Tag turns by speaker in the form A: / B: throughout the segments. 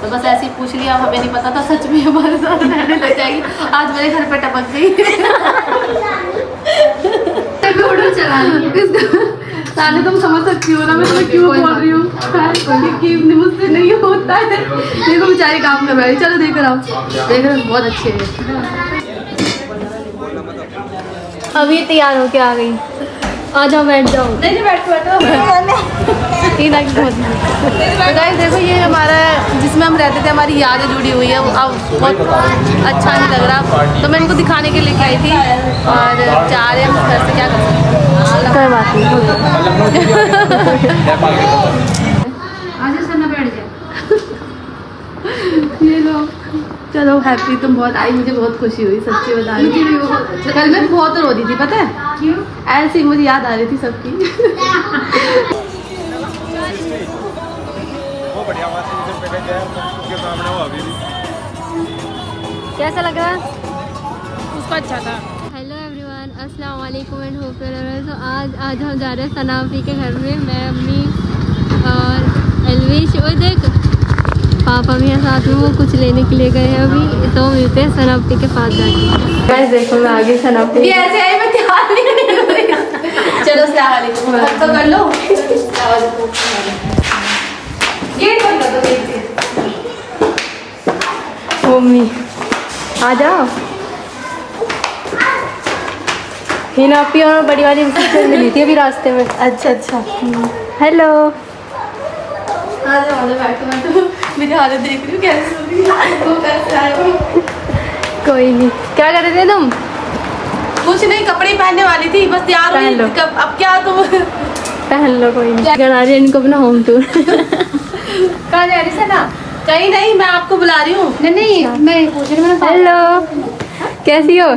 A: तो बस ऐसे ही पूछ लिया, हमें नहीं पता था सच में हमारे साथ रहने लग जाएगी। आज मेरे घर पे टपक गई। ताने तुम समझ सकती हो ना मैं तुम्हें क्यों बोल रही हूँ कि मुझसे नहीं होता है। देखो बेचारी काम कर रही। चलो देख रहा हूँ बहुत अच्छे है। अभी तैयार होके आ गई। आ जाओ बैठ जाओ। नहीं बैठो गाइस देखो ये हमारा जिसमें हम रहते थे, हमारी यादें जुड़ी हुई है। वो अब बहुत अच्छा नहीं लग रहा, तो मैं इनको दिखाने के लिए आई थी और जा रहे हैं हम घर से। क्या कर सकते हैं, कोई बात नहीं। ये लो चलो हैप्पी, तुम बहुत आई, मुझे बहुत खुशी हुई सच्ची बता रही हूँ। कल मैं बहुत रो रही थी पता है क्यों? ऐसे ही मुझे याद आ रही थी सबकी। कैसा लग रहा है? उसका अच्छा था। हेलो एवरीवन, अस्सलाम वालेकुम एंड होप यू आर। तो आज हम जा रहे हैं सनाफी के घर में। मैं अम्मी और एलविश और देख पापा भी है साथ में, वो कुछ लेने के लिए गए हैं अभी। तो मिलते हैं सनाफी के पास जाके। गाइस देखो मैं आगे सनाफी ऐसे आई, मैं तैयार नहीं हो रही। चलो अस्सलाम वालेकुम तो कर लो। गेट बंद कर दो, गेट से। मम्मी आ जाओ। हिनापी और बड़ी वाली से मिली थी अभी रास्ते में। अच्छा अच्छा हेलो आ जाओ बैठो। मेरी हालत देख रही हूँ कैसे हो रही है, वो कैसे आए हो। कोई नहीं, क्या कर रहे थे तुम? कुछ नहीं, कपड़े पहनने वाली थी बस तैयार हुई। अब क्या तुम पहन लो, कोई नहीं। करा रही है इनको अपना होम टूर। कहाँ जा रही है ना? कहीं नहीं, मैं आपको बुला रही हूँ। नहीं मैं पूछ रही हूँ। हेलो कैसी हो?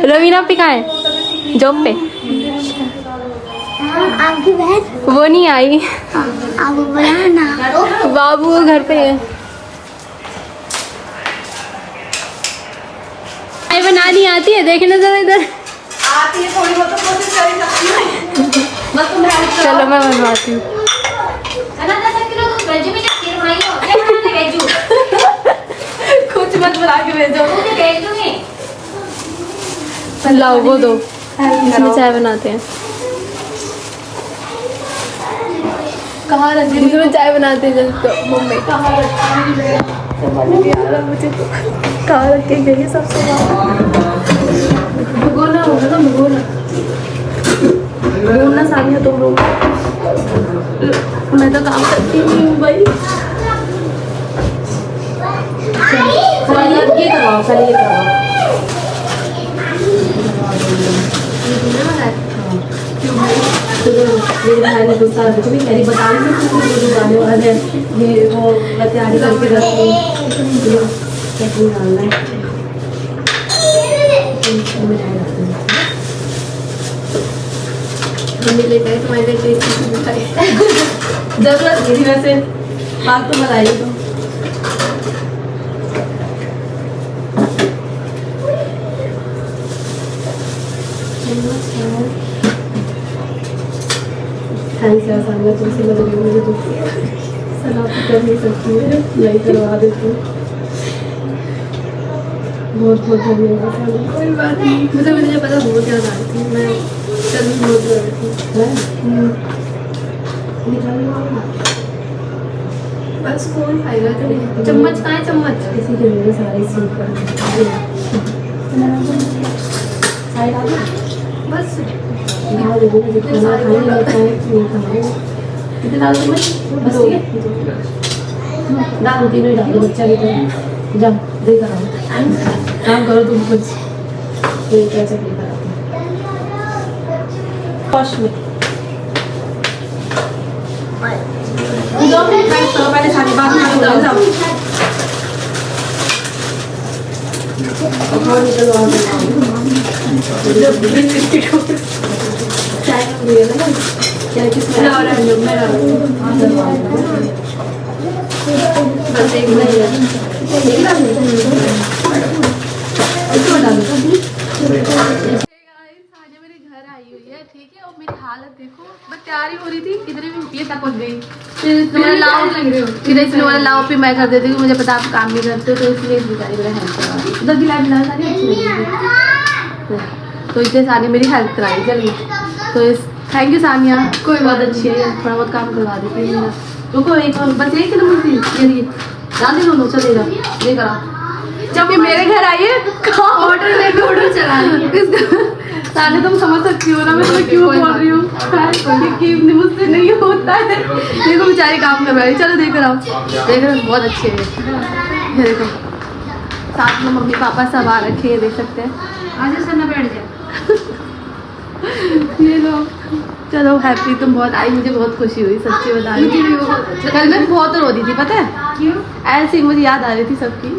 A: रवीना पे कहाँ है? जॉब पे। आपकी बहन वो नहीं आई। आप बुलाना। बाबू घर पे है। चाय बनानी आती है? देखने जरा इधर। आती है थोड़ी बहुत, तो कोशिश कर ही सकती हूँ। बस तुम चलो मैं बनवाती हूँ। कुछ मत बना के भेजो। लाओ वो दो, इसमें चाय बनाते हैं। कहाँ रखी? इसमें चाय बनाते हैं जब तो मम्मी कहाँ रखी है मुझे तो। कहाँ रख के गई सबसे भगोना होगा ना, भगोना सानिया तुम लोग। मैं तो काम करती नहीं हूँ भाई। ये करवाओ, खाली ये करवाओ। मेरी बहन ने गुस्सा भी मेरी बता रही वाले ये वो मैं तैयारी करके रखती हूँ। चटनी डालना है, मम्मी लेकर आई तुम्हारे लिए टेस्टी मिठाई। जरूरत थी वैसे, बात तो बताइए तो। थैंक्स यार सामने तुमसे मदद मुझे तो सलाह कर नहीं सकती हूँ, नहीं करवा देती हूँ। बहुत बहुत धन्यवाद। कोई बात नहीं, मुझे पता बहुत याद आ रही थी। मैं कल बहुत रही थी। बस कौन खाएगा? चम्मच कहाँ है? चम्मच इसी के लिए सारी सीख बस डाल तीनों ही डालो, बच्चा भी तो जाओ दे कर काम करो तुम कुछ। क्या चक्कर पहले सारी बात जाओ। मेरे घर आई हुई है, ठीक है। और मेरी हालत देखो, मैं तैयार ही हो रही थी, इधर भी ये तक पहुंच गई। फिर इसने लाओ लग रहे हो, फिर इसने वाला लाओ पे मैं कर देती हूँ, मुझे पता आप काम नहीं करते हो, तो इसलिए इस बेचारी मेरा हेल्प करवा दी। उधर की लाइट लगा सारी अच्छी लगी, तो इसलिए सानिया मेरी हेल्प कराई जल्दी। तो इस थैंक यू सानिया, कोई बहुत अच्छी है, थोड़ा बहुत काम करवा देती है मेरा। रुको एक और बस एक किलो मुझे ये जान दे दोनों चलेगा ये करा। जब ये मेरे घर आई है ऑर्डर लेके ऑर्डर चला रही है साले, तुम समझ सकती हो ना मैं तुम्हें क्यों बोल रही हूँ, क्योंकि मुझसे नहीं होता है। देखो बेचारी काम कर रही है, चलो देख रहा देख रहे बहुत अच्छे है। ये देखो साथ में मम्मी पापा सब आ रखे हैं, देख सकते हैं।
B: आज सन्ना बैठ जाए
A: ये लोग चलो हैप्पी, तुम बहुत आई, मुझे बहुत खुशी हुई सच्ची बता रही थी। कल मैं बहुत रो रही थी पता है
B: क्यों?
A: ऐसे ही मुझे याद आ रही थी सबकी।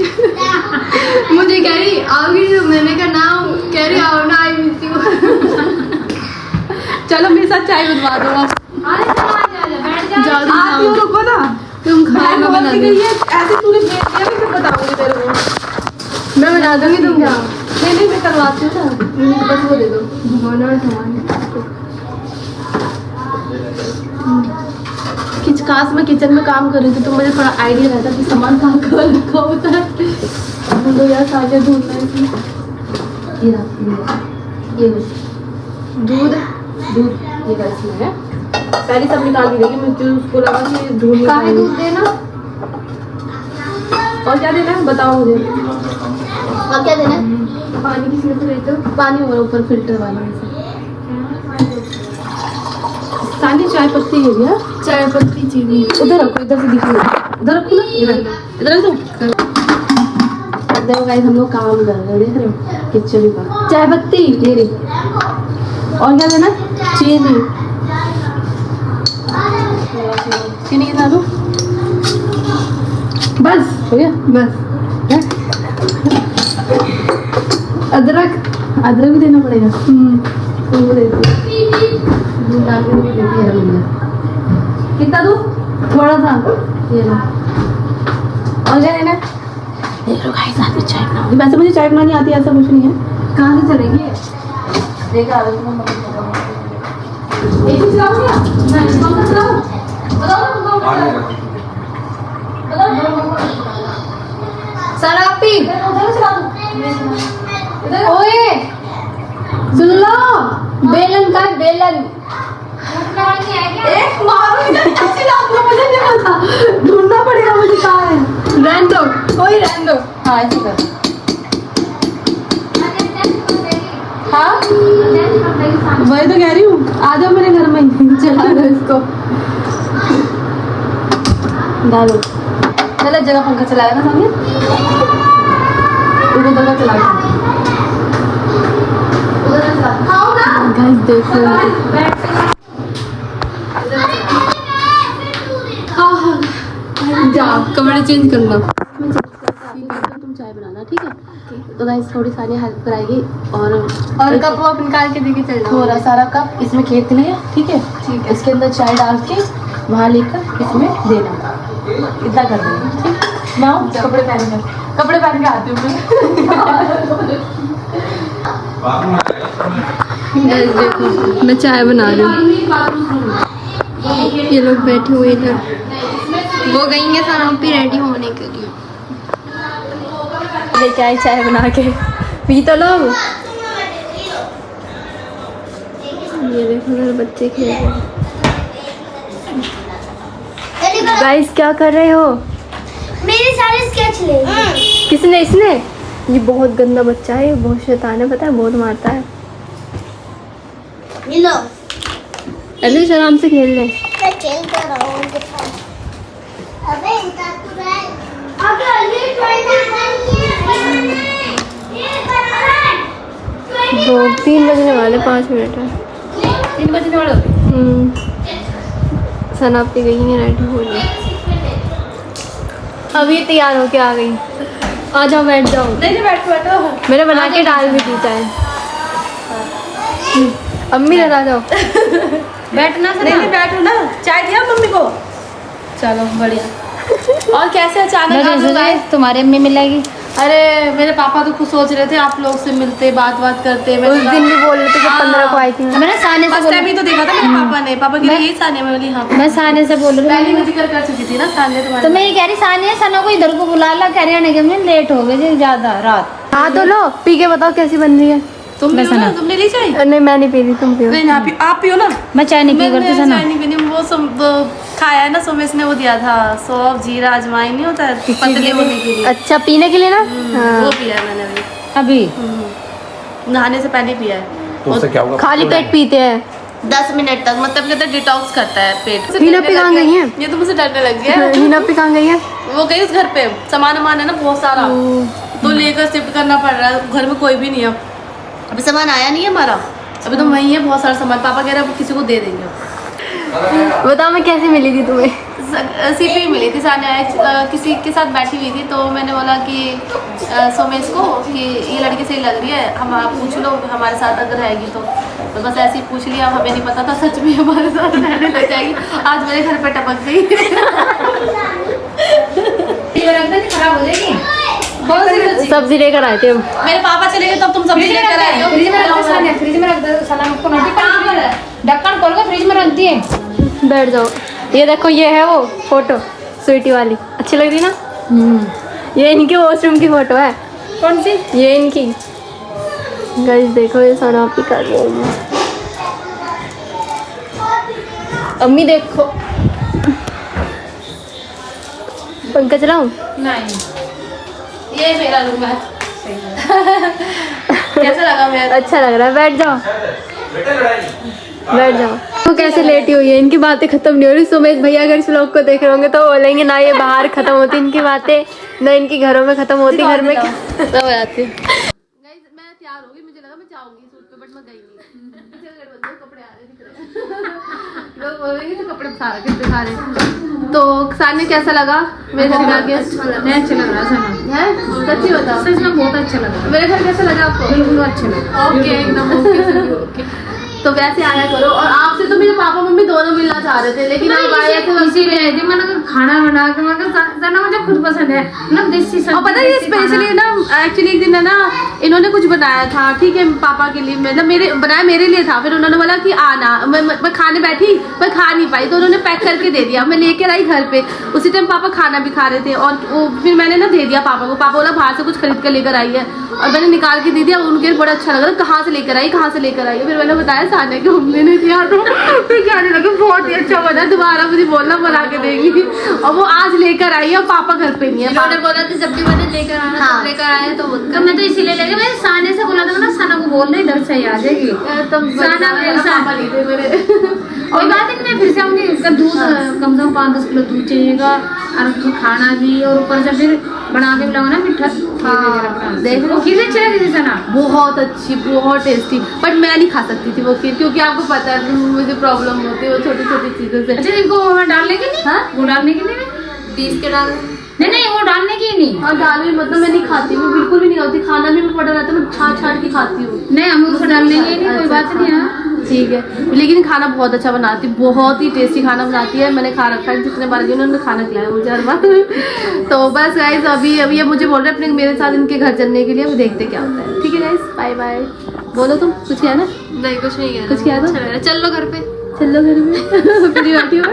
B: मुझे कह रही आओगी, तो मैंने कहा ना, कह रही आओ ना, आई मिस यू।
A: चलो मेरे साथ चाय बनवा दो आप। आप क्यों रुको ना,
B: तुम खाना बना दो।
A: ऐसे तूने भेज दिया, मैं फिर बताऊंगी तेरे को।
B: मैं बना दूंगी, तुम जाओ।
A: नहीं मैं करवाती हूँ ना, बस वो दे दो
B: भगवान सामान
A: खास मैं किचन में काम कर रही थी, तो मुझे थोड़ा आइडिया रहता कि सामान कहाँ कहाँ रखा होता है। तो यार साझा ढूंढना है इसमें। ये दूध दूध ये इसमें है, पहले सब निकाल के देगी, मुझे उसको लगा कि ढूंढ
B: काहे दूध देना
A: और क्या देना है बताओ मुझे।
B: और क्या देना है? पानी किसी में तो देते हो,
A: पानी और ऊपर फिल्टर वाले में से सानी चाय पत्ती है क्या?
B: चाय पत्ती चीनी
A: उधर रखो, इधर से दिखी उधर रखो ना, इधर इधर रख दो। देखो गाइस हम लोग काम कर रहे हैं, देख रहे हो किचन का। चाय पत्ती ये रही, और क्या देना? चीनी चीनी कितना दूँ? बस हो गया बस। अदरक अदरक भी देना पड़ेगा। तो वो दे दो, दूध डाल के वो देती है मम्मी। कितना दूँ? थोड़ा सा ये लो। और क्या देना? देख लो गाइस साथ में चाय बनाऊंगी, वैसे मुझे चाय बनानी आती है ऐसा कुछ नहीं है।
B: कहाँ से चलेंगे?
A: देख आ रहा हूँ एक ही चलाऊँ क्या? मैं कौन सा चलाऊँ? बताओ
B: सरापी
A: उधर चला दूँ।
B: ओए सुन लो, बेलन का है, बेलन
A: एक मारो इधर कैसे लाऊंगा मुझे नहीं पता, ढूंढना पड़ेगा मुझे कहाँ है।
B: रहने दो, ओए रहने दो।
A: हाँ ऐसे कर। हाँ वही तो कह रही हूँ, आ जाओ मेरे घर में, चला दो इसको, डालो। गलत जगह पंखा चलाया ना सामने, उधर जगह चला गाइस देखो।
B: जाओ कपड़े चेंज करना।
A: तुम चाय बनाना ठीक है? तो गाइस थोड़ी सारी हेल्प कराएगी
B: और कप वो निकाल के देके चल जाओ।
A: थोड़ा सारा कप इसमें खेत लिया ठीक है?
B: ठीक है।
A: इसके अंदर चाय डाल के वहाँ लेकर इसमें देना, इतना कर देना ठीक। मैं आऊँ कपड़े पहन के आती हूँ।
B: देखो मैं चाय बना रही हूँ, ये लोग बैठे हुए इधर, वो गई है सरापी रेडी होने के लिए।
A: लेके आई चाय बना के, पी तो लो। ये देखो मेरे बच्चे खेल रहे हैं। गाइस क्या कर रहे हो?
C: मेरे सारे स्केच ले।
A: किसने? इसने? ये बहुत गंदा बच्चा है, ये बहुत शैतान है, पता है बहुत मारता है।
C: ये लो,
A: अभी आराम से खेल ले।
C: मैं खेलता रहा हूँ उनके साथ। अबे उतार तो रहा है। अगर ये
A: 3 बजने वाले, 5 मिनट है।
B: 3 बजने वाले।
A: सनापी गई है रेडी होने, अभी तैयार होके आ गई। आ जाओ बैठ जाओ।
B: नहीं बैठो
A: मैंने बना के डाल भी दी चाय। अम्मी लगा जाओ।
B: बैठना से
A: नहीं बैठो ना, चाय दिया मम्मी को। चलो बढ़िया। और कैसे अचानक आप लोग आए?
B: तुम्हारे अम्मी मिलेगी।
A: अरे मेरे पापा तो खुद सोच रहे थे आप लोग से मिलते बात करते।
B: उस दिन भी बोल रहे थे जब 15 को आई थी। मैंने साने से
A: फर्स्ट टाइम ही तो देखा था मेरे पापा ने। पापा की यही सानिया में बोली। हाँ
B: मैं साने से बोल रही
A: पहले
B: हूँ।
A: मैं जिक्र कर चुकी थी ना सानिया
B: तो
A: तुम्हारे।
B: मैं ये कह रही सानिया सना को इधर को बुला ला, कह रही है कि लेट हो गए जी ज्यादा रात।
A: हाँ तो लो पी के बताओ कैसी बन रही है। तुम
B: मैं
A: पियो ना,
B: सना।
A: तुमने ली चाय?
B: नहीं मैं नहीं पी रही, तुम पियो।
A: नहीं ना आप पियो ना।
B: मैं चाय नहीं पी करती सना।
A: चाय नहीं पीनी। वो खाया है ना सोमेश ने, वो दिया था सौंफ जीरा अजवाइन नहीं होता है पतले होने के लिए।
B: अच्छा पीने के लिए ना।
A: वो पिया है मैंने
B: अभी
A: नहाने से पहले पिया है।
D: तो उससे क्या होगा?
B: खाली पेट पीते हैं
A: 10 मिनट तक, मतलब कहते डिटॉक्स करता है पेट।
B: हीना पे कहाँ गई है?
A: ये तो मुझे डरने लग गया है।
B: हीना पे कहाँ गई है?
A: वो गई उस घर पे, सामान वामान है ना बहुत सारा, तो लेकर शिफ्ट करना पड़ रहा है। घर में कोई भी नहीं है, अभी सामान आया नहीं है हमारा, अभी तो वहीं है बहुत सारा सामान। पापा कह रहे हैं किसी को दे देंगे।
B: बताओ मैं कैसे मिली थी तुम्हें?
A: सीपी मिली थी सानिया, किसी के साथ बैठी हुई थी, तो मैंने बोला कि सोमेश को कि ये लड़की सही लग रही है, हम आप पूछ लो हमारे साथ अगर रहेगी तो बस ऐसे ही पूछ लिया। हमें नहीं पता था सच में हमारे साथ रहने लग जाएगी। आज मेरे घर पे टपक गई।
B: खराब हो जाएगी।
A: सब्जी लेकर आए थे हम।
C: मेरे पापा चले गए तब तुम सब्जी लेकर आए हो।
B: फ्रिज में रख दे, फ्रिज में रख दे सलाम को नोटी पर ढक्कन खोल के फ्रिज में रख दिए।
A: बैठ जाओ। ये देखो ये है वो फोटो स्वीटी वाली, अच्छी लग रही ना? ये इनके वॉशरूम की फोटो है।
B: कौन सी?
A: ये इनकी। गाइस देखो ये सोनोपी कर रही है। अम्मी देखो। पंखा चलाऊं?
B: नहीं
A: ये मेरा रूम है। कैसा लगा मेरा? अच्छा लग रहा है। बैठ जाओ बैठ जाओ। तो कैसे लेटी हुई है, इनकी बातें खत्म नहीं हो रही। सुमेश भैया अगर इस व्लॉग को देख रहे होंगे तो बोलेंगे ना ये बाहर खत्म होती इनकी बातें, ना इनकी घरों में खत्म होती, घर में खत्म हो जाती है। मैं तैयार हो गई, मुझे लगा मैं जाऊंगी सूट पे, बट मैं गई नहीं। कपड़े आ रहे दिख रहे लोग बोलेंगे तो कपड़े सारा कितने सारे। तो साने कैसा लगा मेरे घर में आके?
B: अच्छा लग रहा सना
A: है सच्ची बताओ।
B: सच में बहुत अच्छा लग रहा।
A: मेरे घर कैसा लगा आपको?
B: बिल्कुल अच्छा लगा।
A: ओके एकदम ओके। तो वैसे आया करो। और आपसे तो मेरे पापा मम्मी दोनों मिलना चाह रहे थे, लेकिन आप आए थे
B: इसीलिए थी मैंने खाना बना के मैं सना मुझे खुद पसंद है मतलब देसी सब्जी।
A: और पता है स्पेशली ना एक्चुअली एक दिन है ना इन्होंने कुछ बनाया था, ठीक है पापा के लिए, मतलब मेरे बनाया मेरे लिए था। फिर उन्होंने बोला कि आना, मैं खाने बैठी पर खा नहीं पाई, तो उन्होंने पैक करके दे दिया। मैं लेकर आई घर पे, उसी टाइम पापा खाना भी खा रहे थे। और वो फिर मैंने ना दे दिया पापा को। पापा बोला बाहर से कुछ खरीद कर लेकर आई है, और मैंने निकाल के दे दिया। उनके बड़ा अच्छा लगा, कहाँ से लेकर आई कहाँ से लेकर आई। फिर मैंने बताया सानिया कि हम लेने दिया, तो फिर कहने लगे बहुत ही अच्छा बना, दोबारा मुझे बोलना बना के देगी। और वो आज लेकर आई है और पापा घर पे नहीं है।
B: उन्होंने बोला था जब भी मैंने लेकर आना
A: हाँ।
B: लेकर आए तो मैं तो इसीलिए लेके मैं साने से बोला था ना सना को बोल रही इधर से आ जाएगी। साना मेरे कोई बात नहीं, मैं फिर से आऊंगी। उसका दूध कम से कम 5-10 किलो दूध चाहिएगा, और खाना भी, और ऊपर से फिर बना के मिलाऊंगा ना मीठा।
A: हाँ,
B: देख लो खीर अच्छी लगी थी सना,
A: बहुत अच्छी बहुत टेस्टी। बट मैं नहीं खा सकती थी वो खीर, क्योंकि आपको पता है मुझे प्रॉब्लम होती है वो छोटी छोटी चीजों से।
B: अच्छा इनको डालने की नहीं?
A: हाँ?
B: वो डालने की नहीं?
A: पीस के डाल
B: नहीं वो डालने की नहीं।
A: और दाल भी मतलब मैं नहीं खाती हूँ, बिल्कुल भी नहीं खाती। खाना भी मैं पड़ा रहता है, मैं छाट छाट के खाती हूँ।
B: नहीं हम उसको डालने की नहीं, कोई बात नहीं है।
A: ठीक है, लेकिन खाना बहुत अच्छा बनाती, बहुत ही टेस्टी खाना बनाती है। मैंने खा रखा है जितने बार उन्होंने खाना खिलाया मुझे हर बार। तो बस गाइस अभी ये मुझे बोल रहे हैं अपने मेरे साथ इनके घर चलने के लिए, वो देखते क्या होता है। ठीक है गाइस, बाय बाय। बोलो तुम कुछ किया ना?
B: नहीं कुछ नहीं किया।
A: कुछ किया था?
B: चलो घर पे,
A: चलो घर में। फ्री बैठी हो?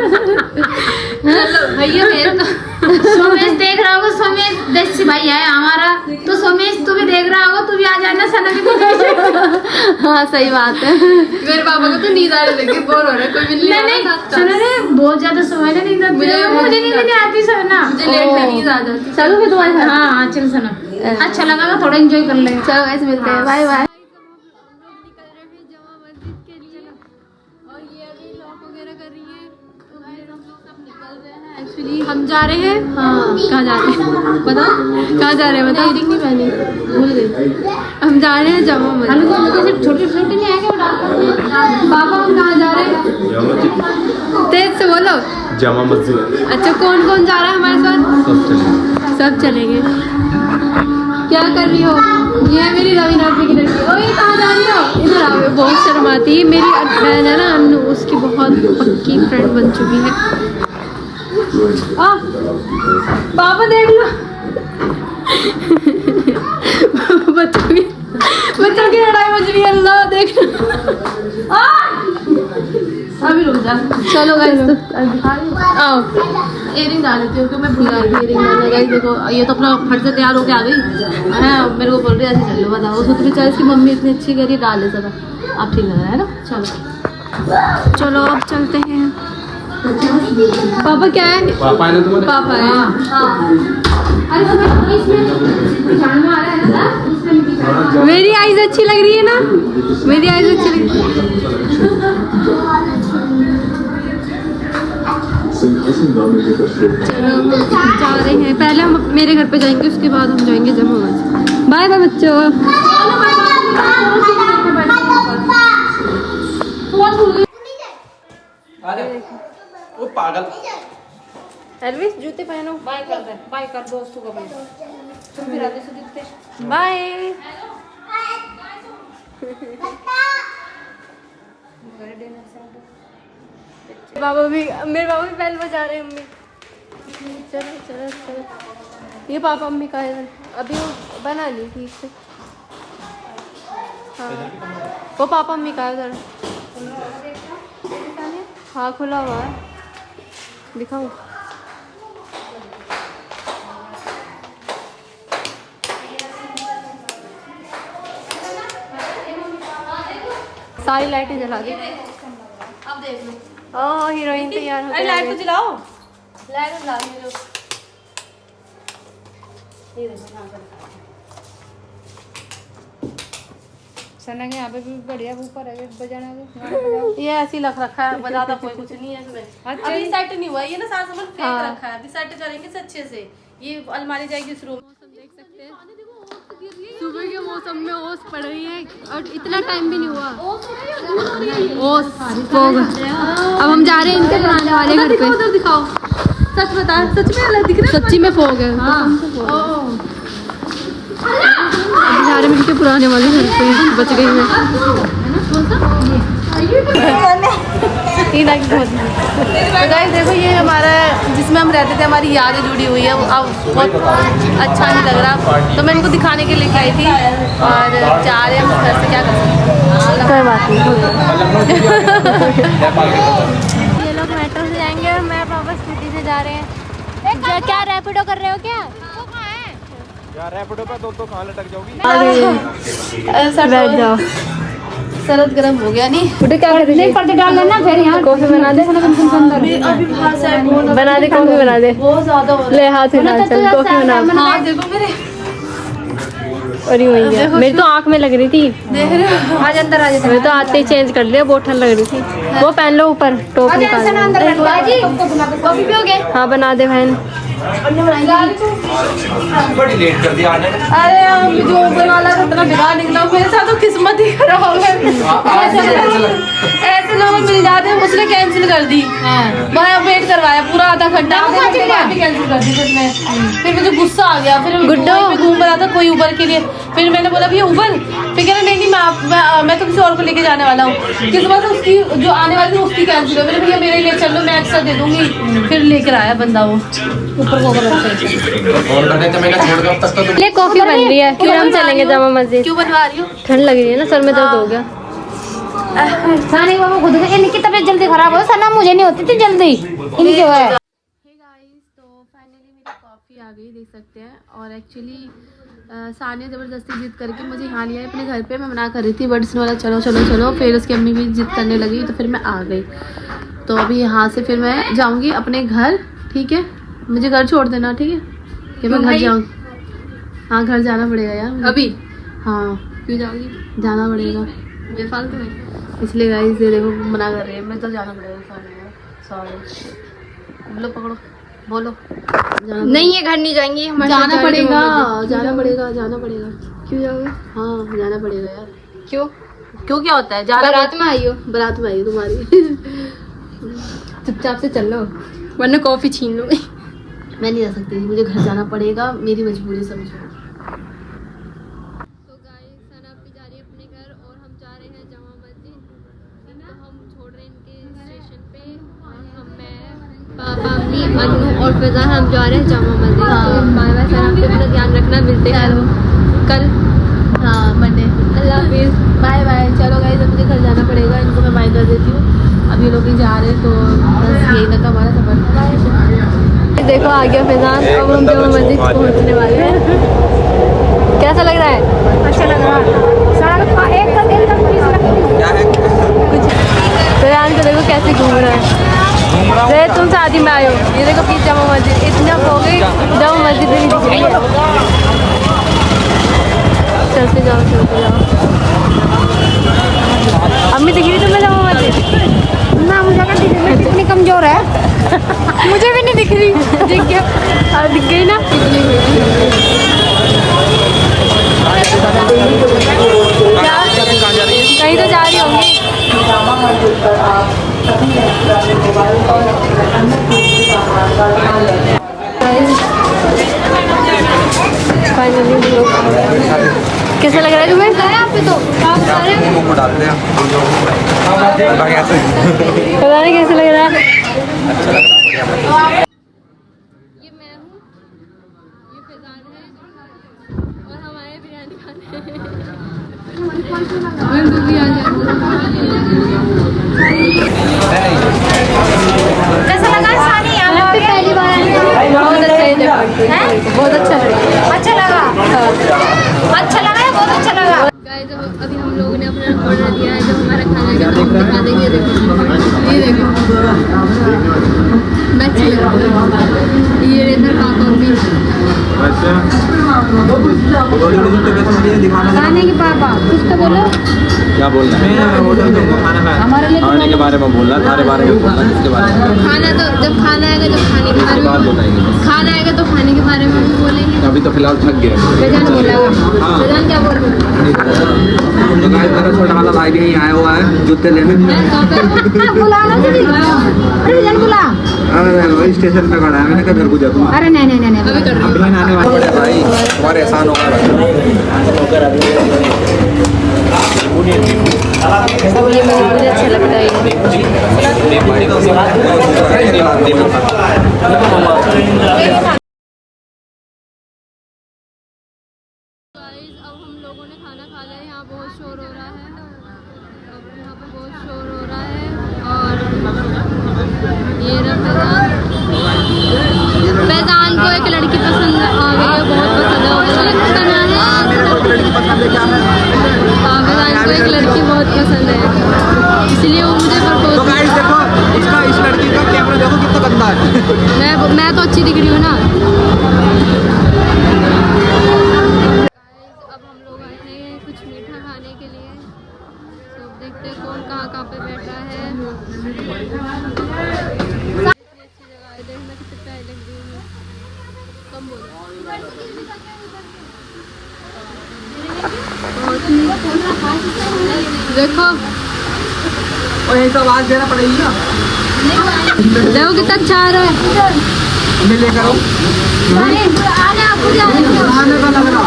B: चलो भैया मेरे तो सोमेश देख रहा होगा, सोमेश देसी भाई है हमारा, तो सोमेश तू भी देख रहा होगा, तू भी आ जाना सना के।
A: हाँ सही बात है।
B: मेरे पापा को तो नींद आने लगी, बोर हो रहा है, कोई मिल नहीं। सुनो रे बहुत ज्यादा समय ना नींद आती है, मुझे नींद नहीं आती सोना, मुझे लेट में नींद आ जाती।
A: चलो फिर तुम्हारे घर।
B: हाँ चल सना, अच्छा लगा, थोड़ा एंजॉय कर लेंगे।
A: चलो गाइस मिलते हैं, बाय बाय।
B: हम जा रहे हैं।
A: हाँ कहाँ जा रहे हैं बताओ? कहाँ जा रहे हैं बताओ? नहीं पहनी भूल गई। हम जा रहे हैं जामा मस्जिद।
B: छोटे छोटे नहीं आएंगे
A: पापा हम कहाँ जा रहे हैं? तेज से बोलो।
D: जामा मस्जिद।
A: अच्छा कौन कौन जा रहा है हमारे साथ? सब चलेंगे। क्या कर रही हो? ये है मेरी रवीना की लड़की। ओ ये कहाँ जा रही हो? इधर आओ। बहुत शर्माती है। मेरी बहन है ना अन्नू, उसकी बहुत पक्की फ्रेंड बन चुकी है। पापा देख लो। बच्चों की लड़ाई मच रही है, अल्लाह देख। अभी रुक जा। चलो गाइस आओ इयरिंग डाल लेती हूँ क्योंकि मैं भूल गई थी इयरिंग डालना। गाइस देखो ये तो अपना फट से तैयार होके आ गई है, मेरे को बोल रही है ऐसे चल लो, बताओ। उसको तो बेचारी इसकी मम्मी इतनी अच्छी करी, डाल ले ज़रा, अब ठीक लग रहा है ना। चलो चलो अब चलते हैं। पापा क्या है?
D: पापा है ना तुम्हारे?
A: पापा है। मेरी आईज अच्छी लग रही है ना? मेरी आईज अच्छी लग रही है। चलो जा रहे हैं, पहले हम मेरे घर पे जाएंगे, उसके बाद हम जाएंगे जमा मस्जिद। बाय बाय बच्चों।
D: वो पागल।
A: एल्विस जूते पहनो।
B: बाय कर दे, बाय कर दोस्तों को बाय। तुम फिर आते से दिखते।
A: बाय। बाबा भी, मेरे बाबा भी बेल बजा रहे हैं। मम्मी चलो चलो चलो। ये पापा मम्मी का है, अभी वो बना ली ठीक से। हाँ वो पापा मम्मी का है उधर। हाँ खुला हुआ है, दिखाऊं? सारी लाइटें जला दी। अब देख लो। ओह हीरोइन तैयार हो गई। लाइट तो जलाओ, लाइट जला लो। ये देखो
B: सना के यहाँ पे भी बढ़िया ऊपर है बजाना तो।
A: ये ऐसे ही लग रखा है, बजाता कोई कुछ नहीं है इसमें।
B: अच्छा
A: अभी सेट नहीं हुआ है, ये ना सारा सामान फेंक रखा है, अभी सेट करेंगे से अच्छे से। ये अलमारी जाएगी इस रूम। मौसम देख सकते हैं, सुबह के मौसम में ओस पड़ रही है और इतना टाइम भी नहीं हुआ। ओस फोग। अब हम जा रहे हैं इनके पुराने वाले घर पे। उधर दिखाओ, सच बता, सच में अलग दिख रहा है? सच्ची में फोग है। जा रहे हैं इनके पुराने वाले घर पे। बच गई मैं। तो गाइस देखो ये हमारा जिसमें हम रहते थे, हमारी यादें जुड़ी हुई है। वो अब बहुत अच्छा नहीं लग रहा, तो मैं इनको दिखाने के लिए आई थी और जा रहे हैं हम घर से। क्या कर सकते हैं, कोई बात नहीं। ये लोग मेट्रो से जाएंगे और मैं पापा स्कूटी से जा रहे हैं। क्या रैपिडो कर रहे हो क्या?
D: यार रैपिडो पे तो कहाँ लटक जाओगी?
A: बैठ जाओ। सरद गरम हो गया नहीं? उठे क्या कर रही है?
B: पर्दे डाल लेना फिर यहाँ
A: कॉफी बना दे।
C: अभी बाहर से
A: बना दे, कॉफी बना दे।
C: बहुत ज्यादा हो
A: ले हाथ हिला, चल कॉफी बना।
C: हाँ देखो मेरे,
A: अरे वही है, मेरी तो आँख में लग रही थी।
C: देख रहे हो?
B: आज अंदर आ जाते।
A: मैं तो आते ही चेंज कर लिया, बहुत ठंड लग रही थी। वो पहन लो ऊपर, टॉप निकाल।
B: अंदर कॉफी पियोगे?
A: हाँ बना दे बहन।
D: बड़ी लेट कर दिया आने।
C: अरे हम जो ऊपर वाला था इतना बिगाड़ निकला, मेरे साथ तो किस्मत ही खराब हो गई। ऐसे लोग मिल जाते हैं, उसने कैंसिल कर दी। मैं वेट करवाया पूरा आधा घंटा, भी कैंसिल कर दी फिर मैं। फिर मुझे गुस्सा आ गया, फिर
A: गुड्डो
C: घूम रहा था कोई उबर के लिए। फिर मैंने बोला भैया उबर, फिर कह रहा नहीं मैं तो किसी और को लेके जाने वाला हूँ। किस बात से उसकी जो आने वाली थी उसकी कैंसिल हो। मैंने भैया मेरे लिए चल लो, मैं एक्स्ट्रा दे दूंगी। फिर लेकर आया बंदा वो ऊपर को।
D: फोन करने तो मैंने छोड़ दिया, अब तक तो
A: ले कॉफी बन रही है, फिर हम चलेंगे जामा मस्जिद।
C: क्यों बनवा रही हो?
A: ठंड लग रही है ना, सर में दर्द हो गया।
B: सानी बाबा खुद इनकी तबीयत जल्दी खराब हो, सना मुझे नहीं होती थी जल्दी, इनकी वजह है।
A: हे गाइस, तो फाइनली मेरी कॉफ़ी आ गई, देख सकते हैं। और एक्चुअली सानिया ज़बरदस्ती जिद करके मुझे यहाँ लिया अपने घर पे। मैं मना कर रही थी बट इसने बोला चलो चलो चलो। फिर उसकी अम्मी भी जिद करने लगी, तो फिर मैं आ गई। तो अभी यहाँ से फिर मैं जाऊँगी अपने घर, ठीक है? मुझे घर छोड़ देना, ठीक है? कि मैं घर जाऊँ। हाँ घर जाना पड़ेगा यार अभी। हाँ क्यों जाऊँगी? जाना पड़ेगा बेफालतू में, इसलिए गाइस ये देखो मना कर रही है। मैं तो जाना पड़ेगा। सॉरी बोलो, पकड़ो, बोलो।
B: नहीं ये घर नहीं जाएंगी,
A: जाना पड़ेगा, जाना पड़ेगा, जाना पड़ेगा।
B: क्यों जाओगे?
A: हाँ जाना पड़ेगा यार।
B: क्यों?
A: क्यों क्या होता है? जाना
B: बारात में आई हो?
A: बारात में आई हो तुम्हारी। चुपचाप से चल लो वरना कॉफी छीन लूंगी। मैं नहीं जा सकती, मुझे घर जाना पड़ेगा, मेरी मजबूरी समझो। तो गाइस सना भी जा रही है अपने घर और हम जा रहे हैं जामा मस्जिद। इनको हम छोड़ रहे हैं इनके स्टेशन पे और मैं पापा मम्मी अन्नू और फिजा हम जा रहे हैं जामा मस्जिद। तो बाय बाय सना, अपना ध्यान रखना, मिलते हैं कल। हाँ मंडे। आ गया फैजान। अब हम जामा मस्जिद पहुंचने वाले हैं। कैसा लग रहा है?
C: अच्छा लग रहा है। एक का दिल तक
A: कुछ फैजान को देखो कैसे घूम रहा है। रे तुम शादी में आए हो, ये देखो पीछे जामा मस्जिद। इतना हो गई जामा मस्जिद भी नहीं दिख रही है। चलते जाओ। अम्मी दिख रही तुम्हें जामा मस्जिद?
C: ना मुझे का कितनी कमजोर है।
A: मुझे भी नहीं दिख रही। दिख गया, दिख गई ना। कहीं तो जा रही होंगी। कैसा लग रहा है तुम्हें? यहाँ पे तो पता नहीं कैसा लग रहा है। ये मैं हूँ, ये फैजान है और हम आए बिरयानी खाने। भी आ
C: कैसा लगा सानी? यहाँ पे पहली बार आई हूँ।
A: बहुत अच्छा है, बहुत अच्छा लगा।
C: अच्छा लगा? अच्छा लगा या बहुत अच्छा लगा?
A: गाइस अभी हम लोगों ने अपना ऑर्डर दिया है। जो हमारा खाना है हम दिखा देंगे। देखो ये देखो ये इधर काका भी
C: खाने के पापा कुछ तो बोलो।
D: क्या बोल रहा है? होटल में खाना
C: हमारे लिए
D: खाने के बारे में बोलना, थारे बारे में बोलना, किसके बारे में?
A: खाना तो जब खाना आएगा जब खाने के बारे
D: बात
A: में
D: बताएंगे।
A: खाना आएगा तो खाने के बारे में भी बोलेंगे।
D: अभी तो फिलहाल थक गए।
A: फैजान बोला फैजान क्या बोल रहे
D: तो गाइस मेरा छोटा वाला भाई भी यहीं आया हुआ है जूते लेने।
C: बुलाना तो नहीं। अरे जन बुला।
D: अरे वही स्टेशन पे खड़ा है, मैंने कहा घर को जाता हूँ।
C: अरे नहीं
A: अभी कर रही
D: अब बहन आने वाले बड़े भाई तुम्हारे एहसान होगा
A: ये मुझे अच्छा लगता है। अब हम लोगों ने खाना खा लिया। यहाँ बहुत शोर हो रहा है। अब यहाँ पे बहुत शोर हो रहा है। और ये फैजान को एक लड़की पसंद आ गई है, बहुत पसंद है। फैजान को एक लड़की बहुत पसंद है, इसलिए वो मुझे प्रपोज।
D: तो गाइस देखो इसका, इस लड़की का कैमरा देखो कितना गंदा है।
A: मैं तो अच्छी दिख रही हूँ ना। अब हम लोग आए हैं कुछ मीठा खाने के लिए। तो देखते हैं कौन कहाँ पे बैठा है। अच्छी जगह है, देखना कितने प्यारी लग रही है। कम बोलो। देखो
D: और ऐसा आवाज देना पड़ेगी ना।
A: देखो कितना अच्छा आ रहा है।
D: इन्हें लेकर आओ। खाने का लग रहा।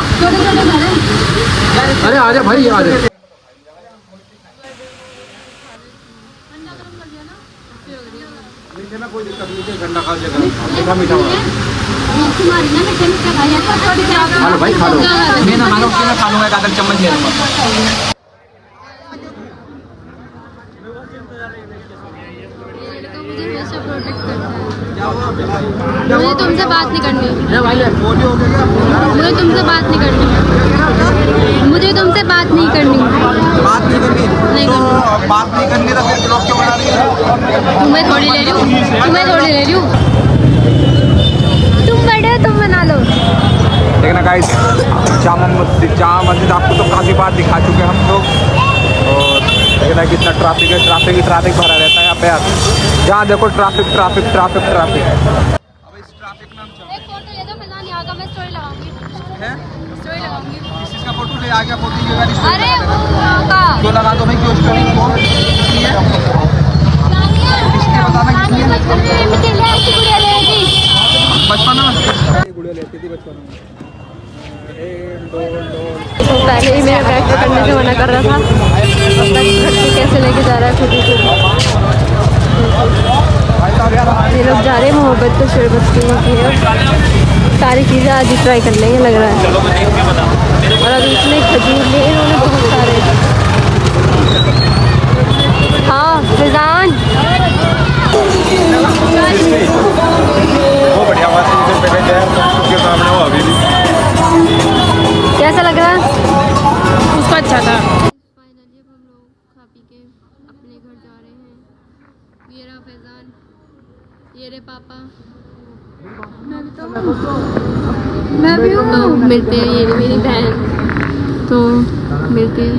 D: अरे आजा भाई आजा। मीठे में कोई दिक्कत नहीं है, ठंडा खा लीजिएगा। मीठा मीठा वाला। खा लो भाई खा लो। मैं ना खा लो, मैं खा लूँगा, एक आधा चम्मच ले लूँगा।
A: मुझे हमेशा प्रोटेक्ट करता है। मुझे तुमसे बात नहीं करनी। मुझे तुमसे बात नहीं करनी। मुझे तुमसे बात नहीं करनी।
D: बात नहीं करनी
A: नहीं
D: तो
A: करनी।
D: बात नहीं करनी तो फिर ब्लॉक क्यों बना रही है?
A: तुम्हें थोड़ी ले रही हूँ। तुम्हें थोड़ी ले रही हूँ। तुम बड़े हो, तुम बना लो।
D: देखना गाइस जामा मस्जिद आपको तो काफ़ी बार दिखा चुके हैं हम लोग। और देखना कितना ट्रैफिक है, ट्रैफिक भरा रहता है यहाँ पे। जहाँ देखो ट्रैफिक।
A: एक फोटो ले दो फैजान, यहाँ का मैं स्टोरी लगाऊंगी। स्टोरी लगाऊंगी।
D: किस चीज़ का फोटो ले आ गया? फोटो
A: अरे वो का
D: क्यों लगा दो भाई, क्यों स्टोरी को? बचपन में गुड़िया लेती थी बचपन में।
A: पहले ही मेरा बैग पकड़ने से मना कर रहा था। अब तक घर से कैसे लेके जा रहा है छोटी छोटी। ये लोग जा रहे हैं मोहब्बत तो शरबत पीने की है। सारी चीज़ें आज ही ट्राई कर लेंगे लग रहा है। और अभी इसमें खजूर लिए इन्होंने बहुत सारे। हाँ फैजान
D: बढ़िया हुआ 300 रुपये का जहर उसके सामने हो अभी भी।
A: कैसा लग रहा है?
C: उसका अच्छा था।
A: फाइनली अब हम लोग खा पी के अपने घर जा रहे हैं। ये रहा फैजान, ये रहे पापा, मैं भी हूँ। तो मिलते हैं, ये मेरी बहन, तो मिलते हैं।